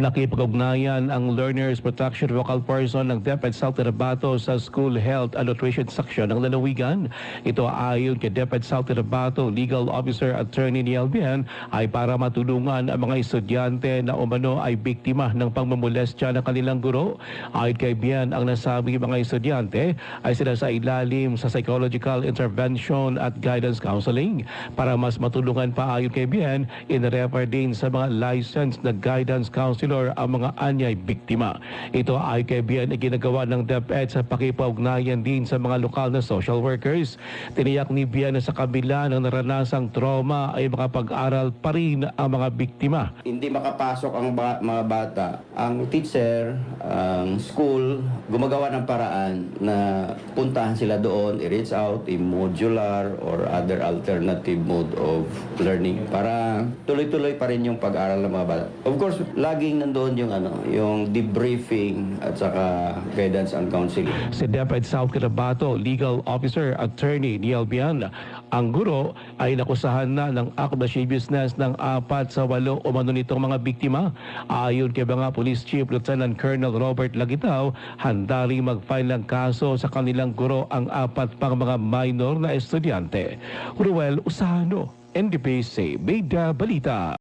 Nakipag-ugnayan ang Learners Protection Vocal Person ng DepEd South Cotabato sa School Health and Nutrition Section ng lalawigan. Ito ayon kay DepEd South Cotabato Legal Officer Attorney Niel Bian ay para matulungan ang mga estudyante na umano ay biktima ng pangmamolestya ng kanilang guro. Ayon kay Bian, ang nasabing mga estudyante ay sila sa ilalim sa psychological intervention at guidance counseling. Para mas matulungan pa, ayon kay Bian, in-refer din sa mga licensed na guidance counselor ang mga anyay biktima. Ito ay kay Bian ay ginagawa ng DepEd sa pakipag-ugnayan din sa mga lokal na social workers. Tiniyak ni Bian na sa kabila ng naranasang trauma ay makapag-aral pa rin ang mga biktima. Hindi makapasok ang mga bata. Ang teacher, ang school, gumagawa ng paraan na puntahan sila doon, i-reach out, i-modular or other alternative mode of learning para tuloy-tuloy pa rin yung pag-aaral ng mga bata. Of course, laging nandoon yung debriefing at saka guidance and counseling. Si DepEd South Cotabato Legal Officer Attorney Niel Bian, ang guro ay nakusahan na ng act of business ng 4 sa 8 umano nitong mga biktima. Ayon kay mga Police Chief Lieutenant Colonel Robert Lagitaw, handa rin mag-file ng kaso sa kanilang guro ang 4 pang mga minor na estudyante. Ruel Usano, NDPC, Bida Balita.